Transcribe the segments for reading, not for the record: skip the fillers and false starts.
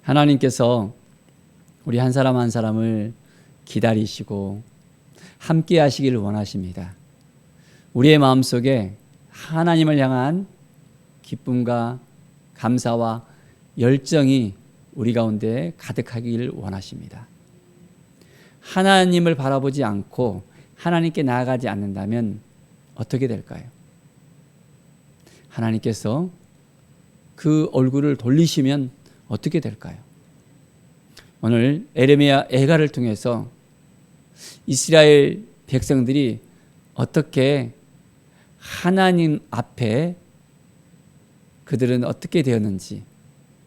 하나님께서 우리 한 사람 한 사람을 기다리시고 함께 하시기를 원하십니다. 우리의 마음속에 하나님을 향한 기쁨과 감사와 열정이 우리 가운데 가득하기를 원하십니다. 하나님을 바라보지 않고 하나님께 나아가지 않는다면 어떻게 될까요? 하나님께서 그 얼굴을 돌리시면 어떻게 될까요? 오늘 에레미야 애가를 통해서 이스라엘 백성들이 어떻게 하나님 앞에 그들은 어떻게 되었는지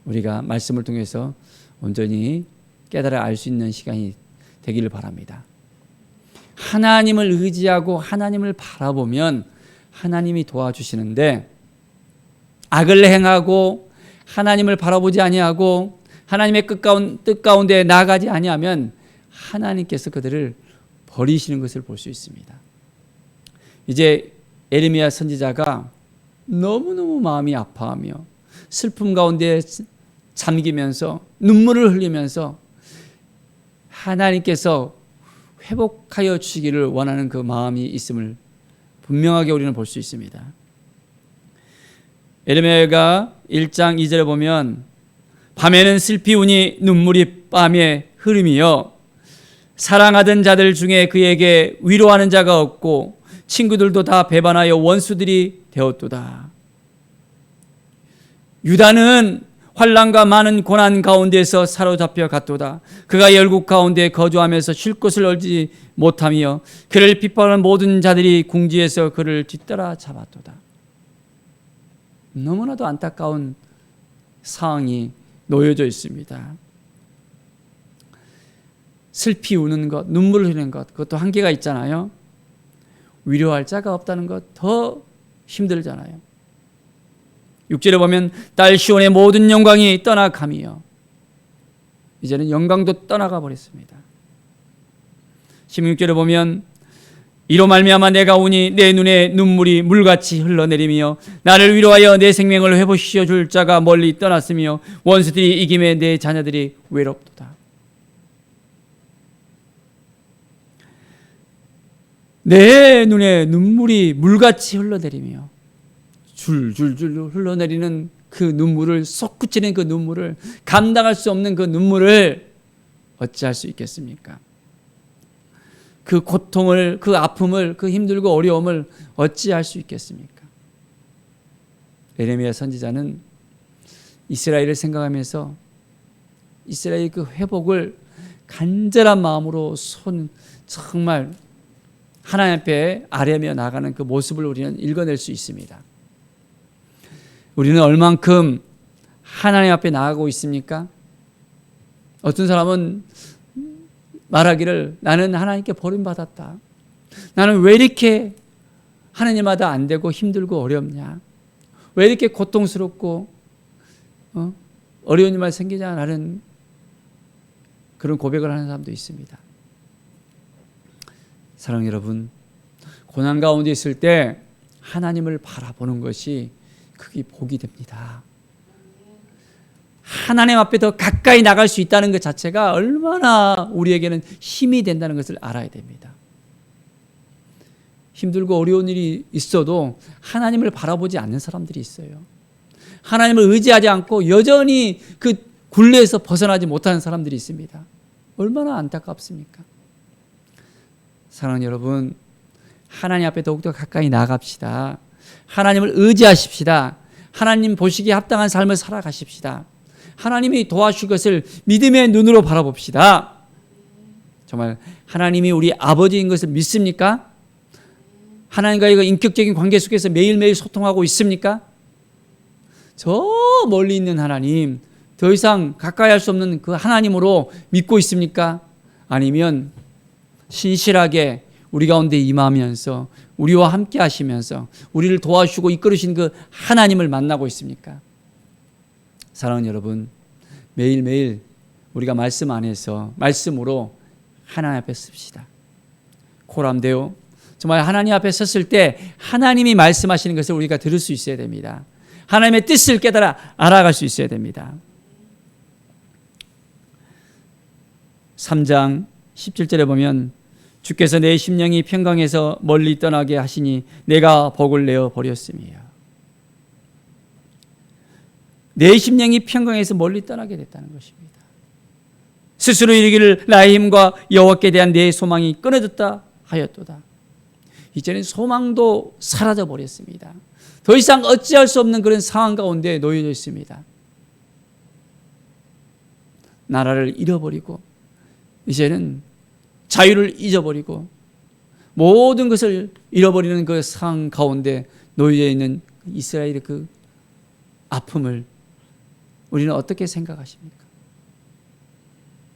우리가 말씀을 통해서 온전히 깨달아 알 수 있는 시간이 되기를 바랍니다. 하나님을 의지하고 하나님을 바라보면 하나님이 도와주시는데, 악을 행하고 하나님을 바라보지 아니하고 하나님의 뜻 가운데 나아가지 아니하면 하나님께서 그들을 버리시는 것을 볼 수 있습니다. 이제 에레미야 선지자가 너무너무 마음이 아파하며 슬픔 가운데 잠기면서 눈물을 흘리면서 하나님께서 회복하여 주시기를 원하는 그 마음이 있음을 분명하게 우리는 볼 수 있습니다. 에레미야가 1장 2절에 보면 밤에는 슬피 우니 눈물이 밤에 흐름이여 사랑하던 자들 중에 그에게 위로하는 자가 없고 친구들도 다 배반하여 원수들이 되었도다. 유다는 환난과 많은 고난 가운데서 사로잡혀 갔도다. 그가 열국 가운데 거주하면서 쉴 곳을 얻지 못하며 그를 비판하는 모든 자들이 궁지에서 그를 뒤따라 잡았도다. 너무나도 안타까운 상황이 놓여져 있습니다. 슬피 우는 것, 눈물을 흘리는 것, 그것도 한계가 있잖아요. 위로할 자가 없다는 것 더 힘들잖아요. 6절에 보면 딸 시온의 모든 영광이 떠나가며 이제는 영광도 떠나가 버렸습니다. 16절에 보면 이로 말미암아 내가 우니 내 눈에 눈물이 물같이 흘러내리며 나를 위로하여 내 생명을 회복시켜 줄 자가 멀리 떠났으며 원수들이 이김에 내 자녀들이 외롭도다. 내 눈에 눈물이 물같이 흘러내리며 줄줄줄 흘러내리는 그 눈물을, 솟구치는 그 눈물을, 감당할 수 없는 그 눈물을 어찌할 수 있겠습니까? 그 고통을, 그 아픔을, 그 힘들고 어려움을 어찌할 수 있겠습니까? 에레미야 선지자는 이스라엘을 생각하면서 이스라엘의 그 회복을 간절한 마음으로 정말 하나님 앞에 아뢰며 나가는 그 모습을 우리는 읽어낼 수 있습니다. 우리는 얼만큼 하나님 앞에 나가고 있습니까? 어떤 사람은 말하기를 나는 하나님께 버림받았다. 나는 왜 이렇게 하나님마다 안 되고 힘들고 어렵냐? 왜 이렇게 고통스럽고 어려운 일만 생기냐? 라는 그런 고백을 하는 사람도 있습니다. 사랑하는 여러분, 고난 가운데 있을 때 하나님을 바라보는 것이 그게 복이 됩니다. 하나님 앞에 더 가까이 나갈 수 있다는 것 자체가 얼마나 우리에게는 힘이 된다는 것을 알아야 됩니다. 힘들고 어려운 일이 있어도 하나님을 바라보지 않는 사람들이 있어요. 하나님을 의지하지 않고 여전히 그 굴레에서 벗어나지 못하는 사람들이 있습니다. 얼마나 안타깝습니까? 사랑하는 여러분, 하나님 앞에 더욱더 가까이 나갑시다. 하나님을 의지하십시다. 하나님 보시기에 합당한 삶을 살아가십시다. 하나님이 도와주실 것을 믿음의 눈으로 바라봅시다. 정말 하나님이 우리 아버지인 것을 믿습니까? 하나님과의 그 인격적인 관계 속에서 매일매일 소통하고 있습니까? 저 멀리 있는 하나님, 더 이상 가까이 할 수 없는 그 하나님으로 믿고 있습니까? 아니면 신실하게 우리 가운데 임하면서 우리와 함께 하시면서 우리를 도와주시고 이끌으신 그 하나님을 만나고 있습니까? 사랑하는 여러분, 매일매일 우리가 말씀 안에서 말씀으로 하나님 앞에 씁시다. 코람데오, 정말 하나님 앞에 섰을 때 하나님이 말씀하시는 것을 우리가 들을 수 있어야 됩니다. 하나님의 뜻을 깨달아 알아갈 수 있어야 됩니다. 3장 17절에 보면 주께서 내 심령이 평강해서 멀리 떠나게 하시니 내가 복을 내어 버렸음이요. 내 심령이 평강해서 멀리 떠나게 됐다는 것입니다. 스스로 이르기를 나의 힘과 여호와께 대한 내 소망이 끊어졌다 하였도다. 이제는 소망도 사라져 버렸습니다. 더 이상 어찌할 수 없는 그런 상황 가운데 놓여져 있습니다. 나라를 잃어버리고 이제는 자유를 잊어버리고 모든 것을 잃어버리는 그 상황 가운데 놓여 있는 이스라엘의 그 아픔을 우리는 어떻게 생각하십니까?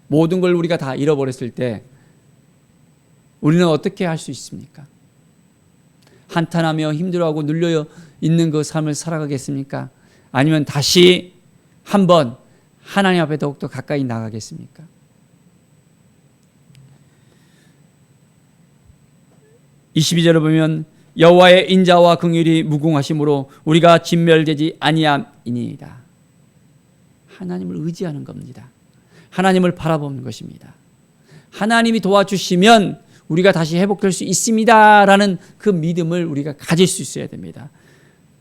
모든 걸 우리가 다 잃어버렸을 때 우리는 어떻게 할 수 있습니까? 한탄하며 힘들어하고 눌려 있는 그 삶을 살아가겠습니까? 아니면 다시 한번 하나님 앞에 더욱더 가까이 나가겠습니까? 22절을 보면 여호와의 인자와 긍휼이 무궁하심으로 우리가 진멸되지 아니함이니이다. 하나님을 의지하는 겁니다. 하나님을 바라보는 것입니다. 하나님이 도와주시면 우리가 다시 회복될 수 있습니다라는 그 믿음을 우리가 가질 수 있어야 됩니다.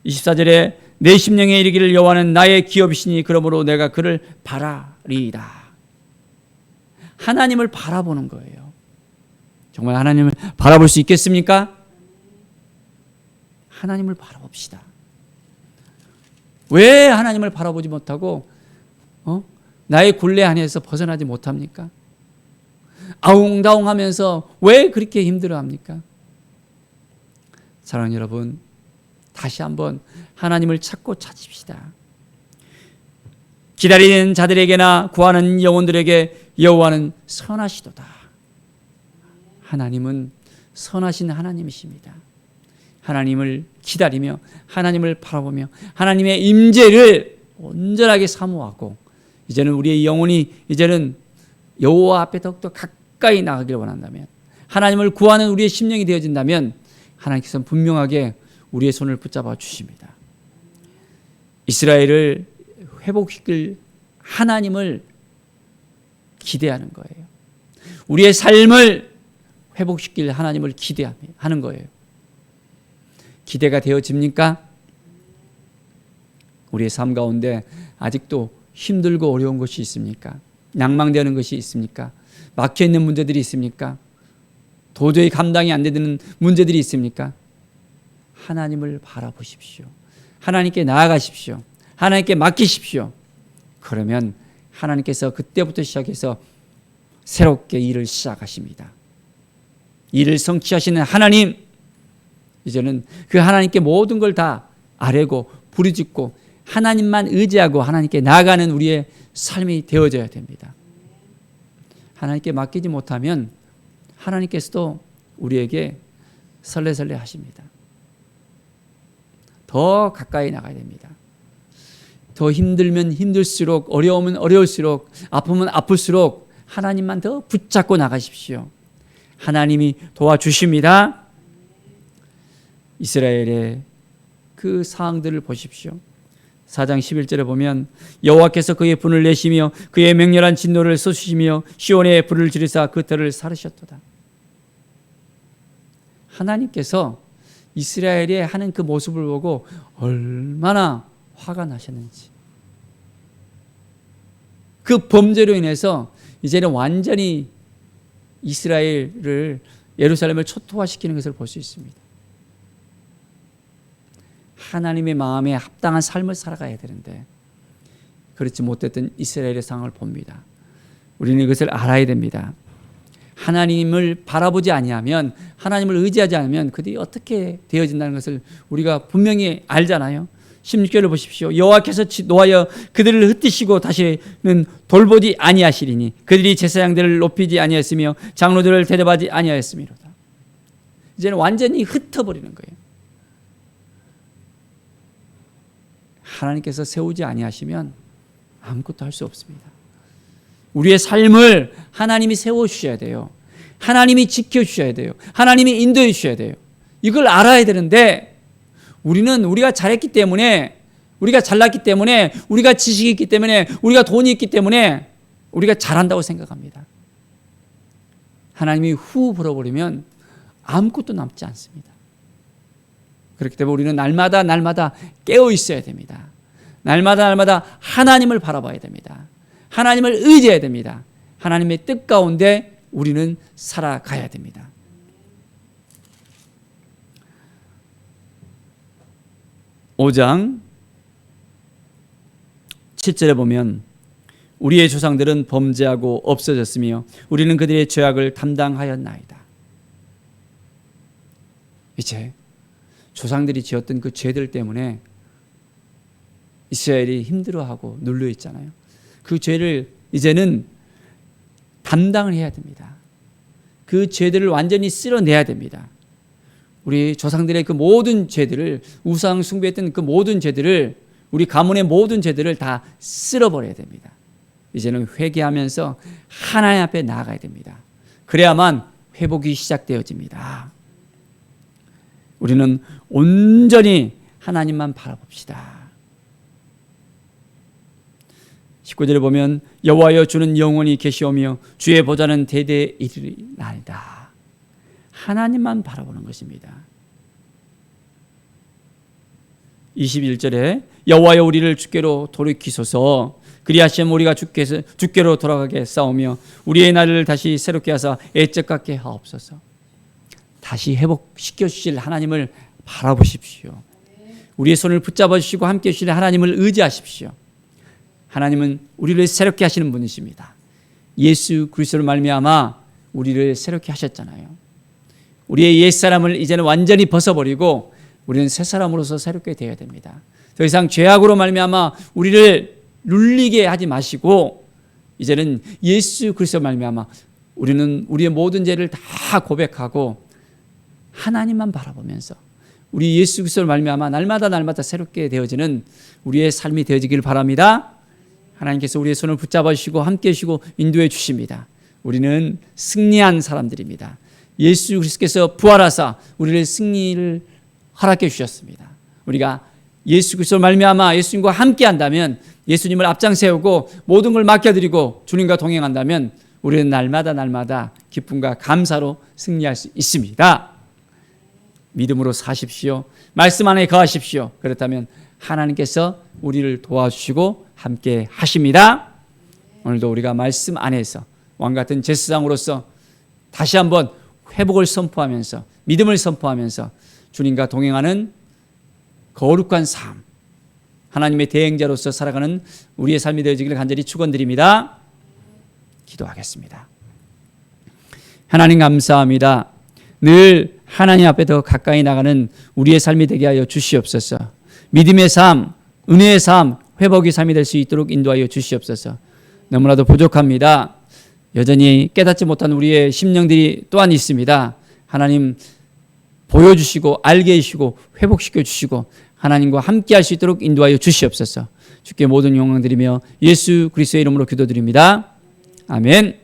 24절에 내 심령에 이르기를 여호와는 나의 기업이시니 그러므로 내가 그를 바라리이다. 하나님을 바라보는 거예요. 정말 하나님을 바라볼 수 있겠습니까? 하나님을 바라봅시다. 왜 하나님을 바라보지 못하고 나의 굴레 안에서 벗어나지 못합니까? 아웅다웅하면서 왜 그렇게 힘들어합니까? 사랑하는 여러분, 다시 한번 하나님을 찾고 찾읍시다. 기다리는 자들에게나 구하는 영혼들에게 여호와는 선하시도다. 하나님은 선하신 하나님이십니다. 하나님을 기다리며 하나님을 바라보며 하나님의 임재를 온전하게 사모하고 이제는 우리의 영혼이 이제는 여호와 앞에 더욱더 가까이 나가기를 원한다면, 하나님을 구하는 우리의 심령이 되어진다면 하나님께서는 분명하게 우리의 손을 붙잡아 주십니다. 이스라엘을 회복시킬 하나님을 기대하는 거예요. 우리의 삶을 회복시킬 하나님을 기대하는 거예요. 기대가 되어집니까? 우리의 삶 가운데 아직도 힘들고 어려운 것이 있습니까? 낭망되는 것이 있습니까? 막혀있는 문제들이 있습니까? 도저히 감당이 안 되는 문제들이 있습니까? 하나님을 바라보십시오. 하나님께 나아가십시오. 하나님께 맡기십시오. 그러면 하나님께서 그때부터 시작해서 새롭게 일을 시작하십니다. 일을 성취하시는 하나님, 이제는 그 하나님께 모든 걸 다 아뢰고 부르짖고 하나님만 의지하고 하나님께 나아가는 우리의 삶이 되어져야 됩니다. 하나님께 맡기지 못하면 하나님께서도 우리에게 설레설레 하십니다. 더 가까이 나가야 됩니다. 더 힘들면 힘들수록, 어려우면 어려울수록, 아프면 아플수록 하나님만 더 붙잡고 나가십시오. 하나님이 도와주십니다. 이스라엘의 그 상황들을 보십시오. 4장 11절에 보면 여호와께서 그의 분을 내시며 그의 맹렬한 진노를 쏟으시며 시온에 불을 지르사 그 ter을 사르셨도다. 하나님께서 이스라엘이 하는 그 모습을 보고 얼마나 화가 나셨는지, 그 범죄로 인해서 이제는 완전히 이스라엘을, 예루살렘을 초토화시키는 것을 볼 수 있습니다. 하나님의 마음에 합당한 삶을 살아가야 되는데 그렇지 못했던 이스라엘의 상황을 봅니다. 우리는 이것을 알아야 됩니다. 하나님을 바라보지 아니하면, 하나님을 의지하지 않으면 그들이 어떻게 되어진다는 것을 우리가 분명히 알잖아요. 16절을 보십시오. 여호와께서 노하여 그들을 흩으시고 다시는 돌보지 아니하시리니 그들이 제사장들을 높이지 아니하였으며 장로들을 대접하지 아니하였음이로다. 이제는 완전히 흩어버리는 거예요. 하나님께서 세우지 아니하시면 아무것도 할 수 없습니다. 우리의 삶을 하나님이 세워주셔야 돼요. 하나님이 지켜주셔야 돼요. 하나님이 인도해 주셔야 돼요. 이걸 알아야 되는데 우리는 우리가 잘했기 때문에, 우리가 잘났기 때문에, 우리가 지식이 있기 때문에, 우리가 돈이 있기 때문에 우리가 잘한다고 생각합니다. 하나님이 후 불어버리면 아무것도 남지 않습니다. 그렇기 때문에 우리는 날마다 깨어 있어야 됩니다. 날마다 하나님을 바라봐야 됩니다. 하나님을 의지해야 됩니다. 하나님의 뜻 가운데 우리는 살아가야 됩니다. (5장) 7절에 보면 우리의 조상들은 범죄하고 없어졌으며 우리는 그들의 죄악을 담당하였나이다. 이제 조상들이 지었던 그 죄들 때문에 이스라엘이 힘들어하고 눌려 있잖아요. 그 죄를 이제는 담당을 해야 됩니다. 그 죄들을 완전히 쓸어내야 됩니다. 우리 조상들의 그 모든 죄들을, 우상 숭배했던 그 모든 죄들을, 우리 가문의 모든 죄들을 다 쓸어버려야 됩니다. 이제는 회개하면서 하나님 앞에 나아가야 됩니다. 그래야만 회복이 시작되어집니다. 우리는 온전히 하나님만 바라봅시다. 19절에 보면 여호와여 주는 영원히 계시오며 주의 보좌는 대대에 이르리나이다. 하나님만 바라보는 것입니다. 21절에 여호와여 우리를 주께로 돌이키소서 그리하시면 우리가 주께로 돌아가게 싸우며 우리의 날을 다시 새롭게 하사 애적 같게 하옵소서. 다시 회복시켜 주실 하나님을 바라보십시오. 우리의 손을 붙잡아 주시고 함께 주실 하나님을 의지하십시오. 하나님은 우리를 새롭게 하시는 분이십니다. 예수 그리스도로 말미암아 우리를 새롭게 하셨잖아요. 우리의 옛사람을 이제는 완전히 벗어버리고 우리는 새 사람으로서 새롭게 되어야 됩니다. 더 이상 죄악으로 말미암아 우리를 눌리게 하지 마시고 이제는 예수 그리스도로 말미암아 우리는 우리의 모든 죄를 다 고백하고 하나님만 바라보면서 우리 예수 그리스도로 말미암아 날마다 새롭게 되어지는 우리의 삶이 되어지길 바랍니다. 하나님께서 우리의 손을 붙잡아 주시고 함께 해주시고 인도해 주십니다. 우리는 승리한 사람들입니다. 예수 그리스도께서 부활하사 우리를 승리를 허락해 주셨습니다. 우리가 예수 그리스도로 말미암아 예수님과 함께 한다면, 예수님을 앞장 세우고 모든 걸 맡겨드리고 주님과 동행한다면 우리는 날마다 기쁨과 감사로 승리할 수 있습니다. 믿음으로 사십시오. 말씀 안에 거하십시오. 그렇다면 하나님께서 우리를 도와주시고 함께 하십니다. 오늘도 우리가 말씀 안에서 왕같은 제사장으로서 다시 한번 회복을 선포하면서 믿음을 선포하면서 주님과 동행하는 거룩한 삶, 하나님의 대행자로서 살아가는 우리의 삶이 되어지기를 간절히 축원드립니다. 기도하겠습니다. 하나님 감사합니다. 늘 하나님 앞에 더 가까이 나가는 우리의 삶이 되게 하여 주시옵소서. 믿음의 삶, 은혜의 삶, 회복의 삶이 될 수 있도록 인도하여 주시옵소서. 너무나도 부족합니다. 여전히 깨닫지 못한 우리의 심령들이 또한 있습니다. 하나님 보여주시고 알게 해주시고 회복시켜 주시고 하나님과 함께 할 수 있도록 인도하여 주시옵소서. 주께 모든 영광 드리며 예수 그리스도의 이름으로 기도드립니다. 아멘.